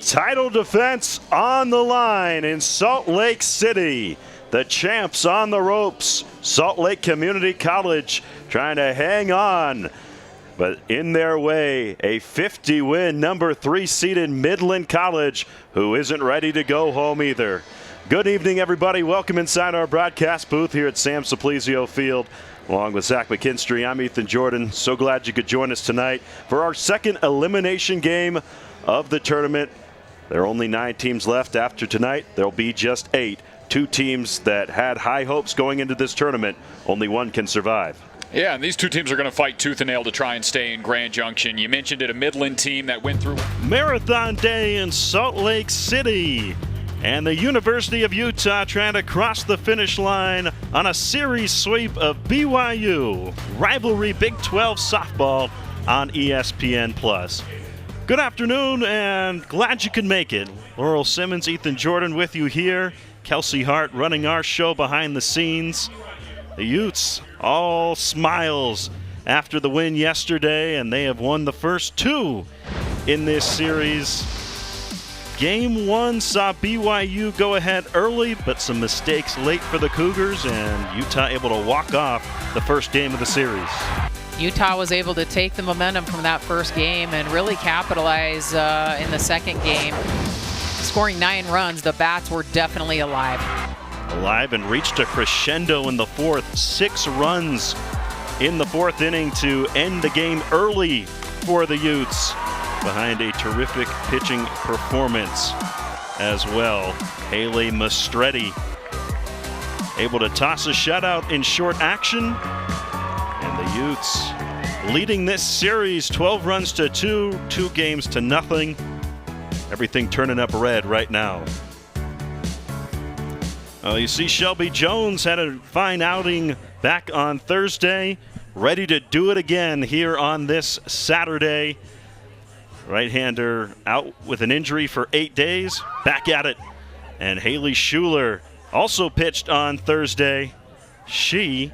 Title defense on the line in Salt Lake City. The champs on the ropes. Salt Lake Community College trying to hang on. But in their way, a 50-win number 3 seeded Midland College who isn't ready to go home either. Good evening, everybody. Welcome inside our broadcast booth here at Sam Simplesio Field. Along with Zach McKinstry, I'm Ethan Jordan. So glad you could join us tonight for our second elimination game of the tournament. There are only 9 teams left after tonight. There'll be just 8. 2 teams that had high hopes going into this tournament. Only one can survive. Yeah, and these 2 teams are going to fight tooth and nail to try and stay in Grand Junction. You mentioned it, a Midland team that went through Marathon Day in Salt Lake City. And the University of Utah trying to cross the finish line on a series sweep of BYU. Rivalry Big 12 softball on ESPN+. Good afternoon, and glad you could make it. Laurel Simmons, Ethan Jordan with you here. Kelsey Hart running our show behind the scenes. The Utes all smiles after the win yesterday, and they have won the first 2 in this series. Game 1 saw BYU go ahead early, but some mistakes late for the Cougars, and Utah able to walk off the first game of the series. Utah was able to take the momentum from that first game and really capitalize in the second game. Scoring 9 runs, the Bats were definitely alive. Alive and reached a crescendo in the fourth. 6 runs in the fourth inning to end the game early for the Utes, behind a terrific pitching performance as well. Haley Mastretti able to toss a shutout in short action. And the Utes leading this series 12 runs to 2, 2 games to nothing. Everything turning up red right now. You see Shelby Jones had a fine outing back on Thursday. Ready to do it again here on this Saturday. Right-hander out with an injury for 8 days. Back at it. And Haley Schuler also pitched on Thursday. She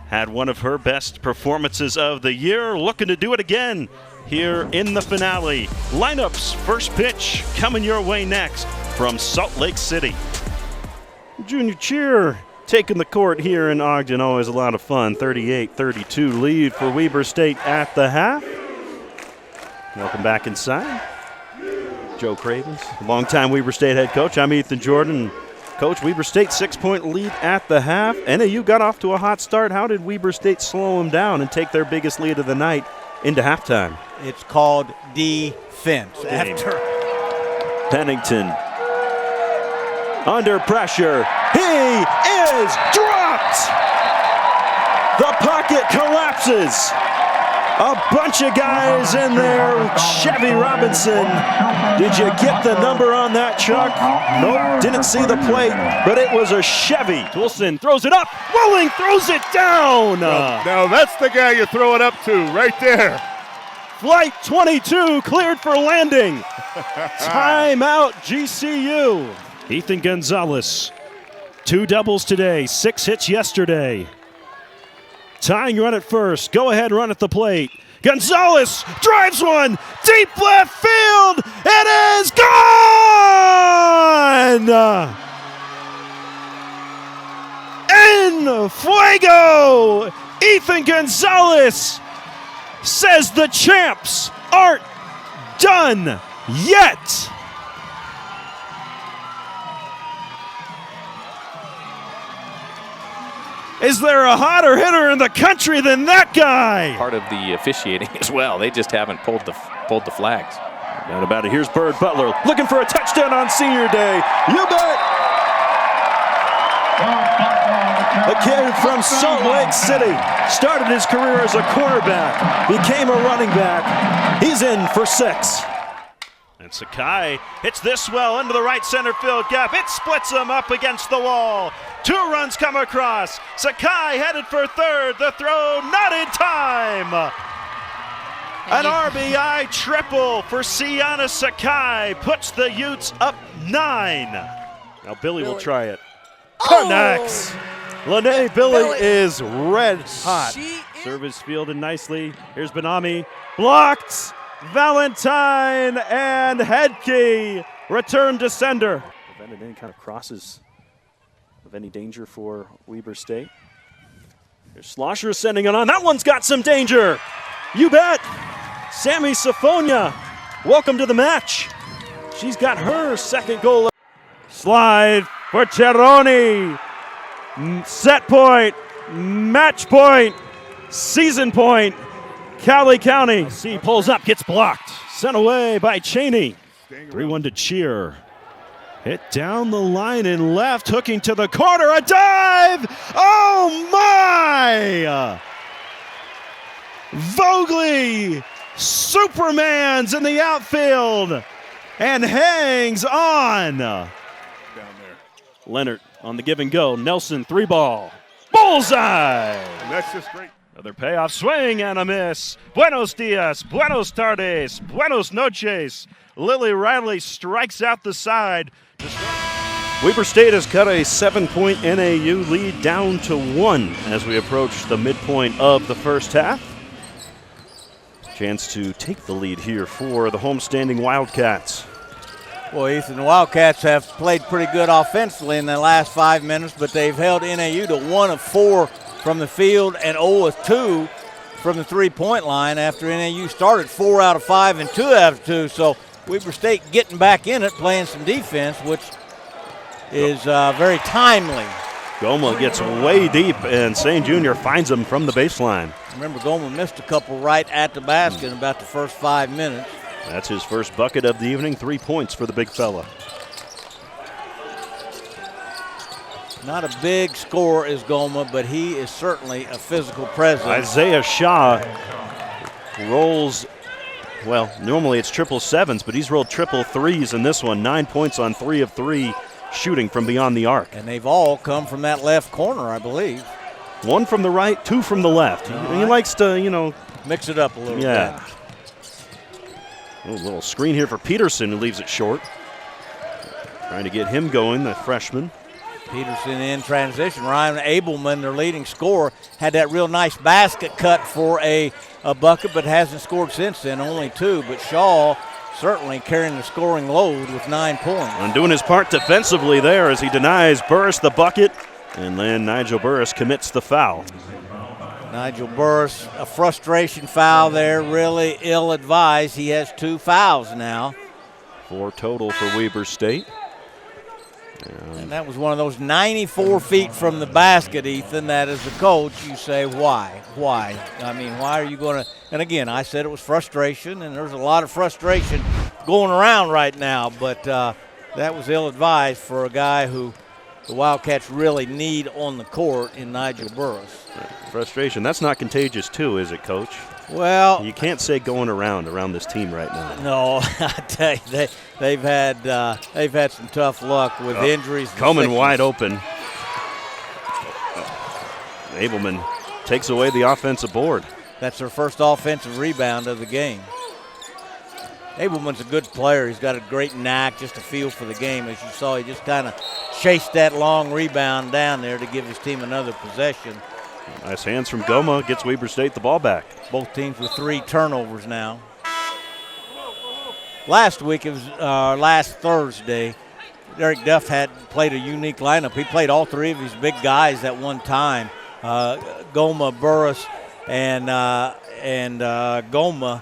had one of her best performances of the year. Looking to do it again here in the finale. Lineups, first pitch coming your way next from Salt Lake City. Junior cheer taking the court here in Ogden. Always a lot of fun. 38-32 lead for Weber State at the half. Welcome back inside. Joe Cravens, longtime Weber State head coach. I'm Ethan Jordan. Coach, Weber State 6-point lead at the half. NAU got off to a hot start. How did Weber State slow them down and take their biggest lead of the night into halftime? It's called defense. After Pennington under pressure. He is dropped. The pocket collapses. A bunch of guys in there. Chevy Robinson. Did you get the number on that, Chuck? Nope, didn't see the plate, but it was a Chevy. Wilson throws it up. Welling throws it down. Now that's the guy you throw it up to, right there. Flight 22 cleared for landing. Timeout, GCU. Ethan Gonzalez, 2 doubles today, 6 hits yesterday. Tying run at first. Go ahead run at the plate. Gonzalez drives one. Deep left field. It is gone! En fuego! Ethan Gonzalez says the champs aren't done yet. Is there a hotter hitter in the country than that guy? Part of the officiating as well. They just haven't pulled the flags. Not about it. Here's Bird Butler looking for a touchdown on senior day. You bet. A kid from Salt Lake City started his career as a cornerback, became a running back. He's in for 6. And Sakai hits this well into the right center field gap. It splits him up against the wall. 2 runs come across. Sakai headed for third. The throw not in time. An RBI triple for Sienna Sakai puts the Utes up 9. Now Billy will try it. Connects. Lene Billy is red hot. Service fielded nicely. Here's Benami. Blocked. Valentine and Hedke return to sender. Prevented any kind of crosses of any danger for Weber State. Here's Schlosser sending it on. That one's got some danger. You bet. Sammy Safonia, welcome to the match. She's got her second goal. Slide for Cerrone. Set point, match point, season point. Cowley County. C pulls up, gets blocked. Sent away by Cheney. 3-1 to Cheer. Hit down the line and left, hooking to the corner. A dive! Oh my! Vogley Superman's in the outfield and hangs on. Down there. Leonard on the give and go. Nelson, 3-ball. Bullseye! And that's just great. Another payoff swing and a miss. Buenos dias, buenos tardes, buenos noches. Lily Riley strikes out the side. Weber State has cut a 7-point NAU lead down to 1 as we approach the midpoint of the first half. Chance to take the lead here for the homestanding Wildcats. Well, Ethan, the Wildcats have played pretty good offensively in the last 5 minutes, but they've held NAU to 1 of 4 from the field and 0 of 2 from the three-point line after NAU started 4 out of 5 and 2 out of 2. So Weber State getting back in it, playing some defense, which is very timely. Goma gets way deep, and St. Junior finds him from the baseline. Remember, Goma missed a couple right at the basket in about the first 5 minutes. That's his first bucket of the evening, 3 points for the big fella. Not a big scorer is Goma, but he is certainly a physical presence. Isaiah Shaw rolls, well, normally it's 777s, but he's rolled 333s in this one. 9 points on 3 of 3 shooting from beyond the arc. And they've all come from that left corner, I believe. 1 from the right, 2 from the left. He likes to, mix it up a little yeah. bit. A little screen here for Peterson, who leaves it short. Trying to get him going, the freshman. Peterson in transition. Ryan Abelman, their leading scorer, had that real nice basket cut for a bucket, but hasn't scored since then, only 2. But Shaw certainly carrying the scoring load with 9 points. And doing his part defensively there as he denies Burris the bucket, and then Nigel Burris commits the foul. Nigel Burris, a frustration foul there, really ill-advised. He has 2 fouls now. 4 total for Weber State. And that was one of those 94 feet from the basket, Ethan, that as a coach you say, why? Why? I mean, why are you going to – and again, I said it was frustration, and there's a lot of frustration going around right now, but that was ill-advised for a guy who the Wildcats really need on the court in Nigel Burris. Frustration. That's not contagious too, is it, Coach? Well, you can't say going around this team right now. No, I tell you, they've had some tough luck with injuries. Coleman wide open. Abelman takes away the offensive board. That's their first offensive rebound of the game. Abelman's a good player. He's got a great knack, just a feel for the game. As you saw, he just kind of chased that long rebound down there to give his team another possession. Nice hands from Goma, gets Weber State the ball back. Both teams with 3 turnovers now. Last week, it was last Thursday, Derek Duff had played a unique lineup. He played all 3 of his big guys at one time. Goma, Burris, and Goma,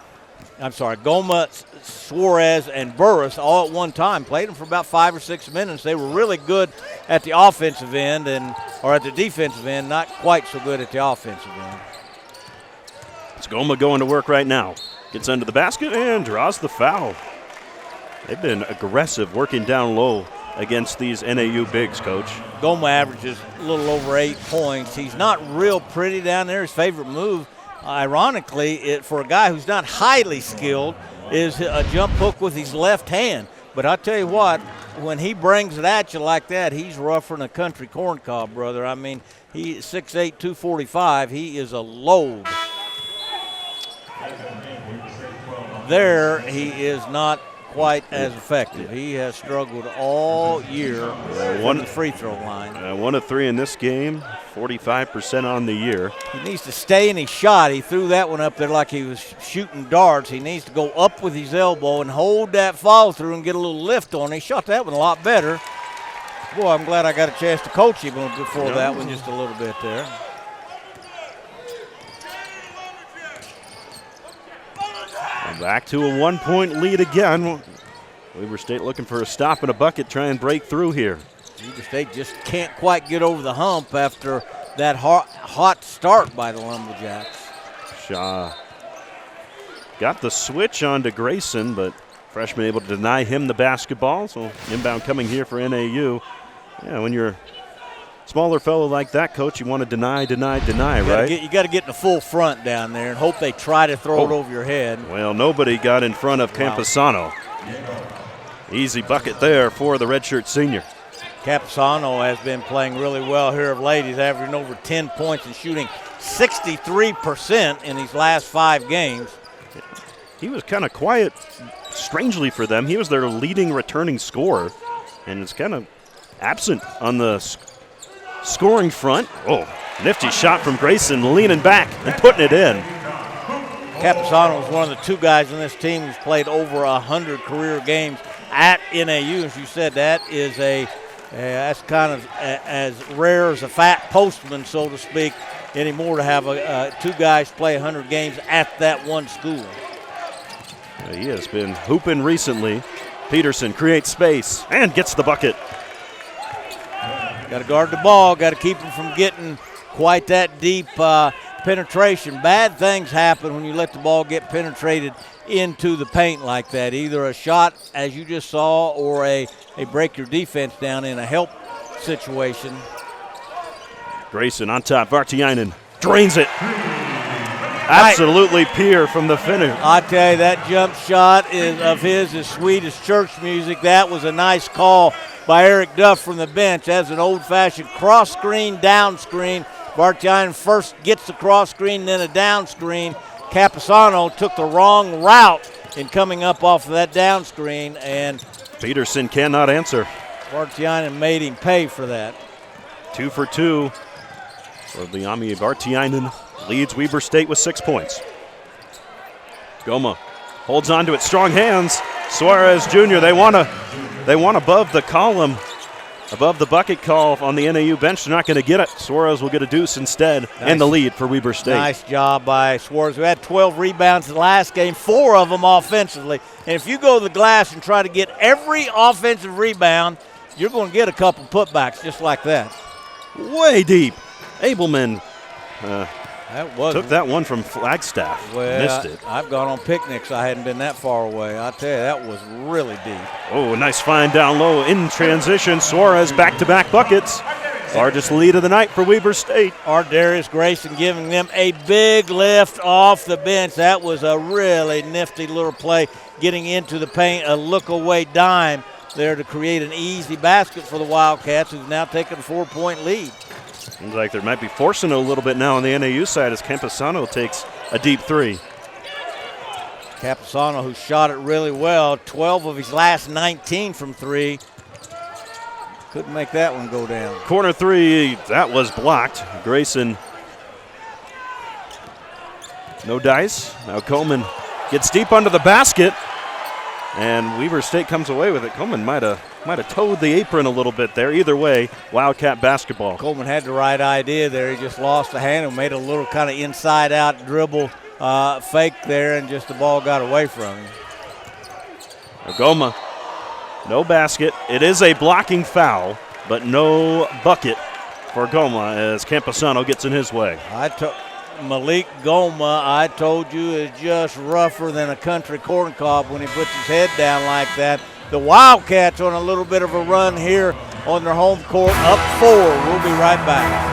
Suarez, and Burris all at one time. Played them for about 5 or 6 minutes. They were really good at the offensive end or at the defensive end, not quite so good at the offensive end. It's Goma going to work right now. Gets under the basket and draws the foul. They've been aggressive working down low against these NAU bigs, Coach. Goma averages a little over 8 points. He's not real pretty down there. His favorite move, ironically, for a guy who's not highly skilled, is a jump hook with his left hand. But I tell you what, when he brings it at you like that, he's rougher than a country corn cob, brother. I mean, he's 6'8", 245. He is a load. There, he is not quite as effective. He has struggled all year on the free throw line. 1 of 3 in this game. 45% on the year. He needs to stay in his shot. He threw that one up there like he was shooting darts. He needs to go up with his elbow and hold that follow through and get a little lift on it. He shot that one a lot better. Boy, I'm glad I got a chance to coach him before that one just a little bit there. And back to a 1-point lead again. Weber State looking for a stop and a bucket, try and break through here. Weber State just can't quite get over the hump after that hot start by the Lumberjacks. Shaw got the switch onto Grayson, but freshman able to deny him the basketball. So inbound coming here for NAU. Yeah, when you're a smaller fellow like that, Coach, you want to deny, right? You got to get in the full front down there and hope they try to throw it over your head. Well, nobody got in front of Camposano. Easy bucket there for the redshirt senior. Camposano has been playing really well here of late. He's averaging over 10 points and shooting 63% in these last 5 games. He was kind of quiet, strangely for them. He was their leading returning scorer, and it's kind of absent on the scoring front. Oh, nifty shot from Grayson, leaning back and putting it in. Camposano is one of the 2 guys in this team who's played over 100 career games at NAU. As you said, that is that's kind of as rare as a fat postman, so to speak, anymore to have 2 guys play 100 games at that one school. He has been hooping recently. Peterson creates space and gets the bucket. Got to guard the ball, got to keep him from getting quite that deep penetration. Bad things happen when you let the ball get penetrated into the paint like that. Either a shot, as you just saw, or a break your defense down in a help situation. Grayson on top, Vartiainen drains it. Absolutely pure from the finish. I tell you, that jump shot is sweet as church music. That was a nice call by Eric Duff from the bench. That's an old-fashioned cross screen, down screen. Vartiainen first gets the cross screen, then a down screen. Camposano took the wrong route in coming up off of that down screen, and Peterson cannot answer. Vartiainen made him pay for that. 2 for 2 for Liami Vartiainen. Leads Weber State with 6 points. Goma holds on to it, strong hands. Suarez Jr., they want above the column, above the bucket call on the NAU bench. They're not going to get it. Suarez will get a deuce instead, and the lead for Weber State. Nice job by Suarez. We had 12 rebounds in the last game, 4 of them offensively. And if you go to the glass and try to get every offensive rebound, you're going to get a couple putbacks just like that. Way deep. Abelman took that one from Flagstaff. Well, missed it. I've gone on picnics. I hadn't been that far away. I tell you, that was really deep. Oh, nice find down low in transition. Suarez back-to-back buckets. Largest lead of the night for Weber State. Darius Grayson giving them a big lift off the bench. That was a really nifty little play, getting into the paint, a look-away dime there to create an easy basket for the Wildcats, who've now taken a 4-point lead. Seems like they might be forcing it a little bit now on the NAU side as Camposano takes a deep 3. Camposano, who shot it really well, 12 of his last 19 from 3. Couldn't make that one go down. Corner 3, that was blocked. Grayson, no dice. Now Coleman gets deep under the basket, and Weber State comes away with it. Coleman might have towed the apron a little bit there. Either way, Wildcat basketball. Coleman had the right idea there. He just lost the handle, made a little kind of inside-out dribble fake there, and just the ball got away from him. Goma, no basket. It is a blocking foul, but no bucket for Goma as Camposano gets in his way. Malik Goma, I told you, is just rougher than a country corn cob when he puts his head down like that. The Wildcats on a little bit of a run here on their home court, up 4. We'll be right back.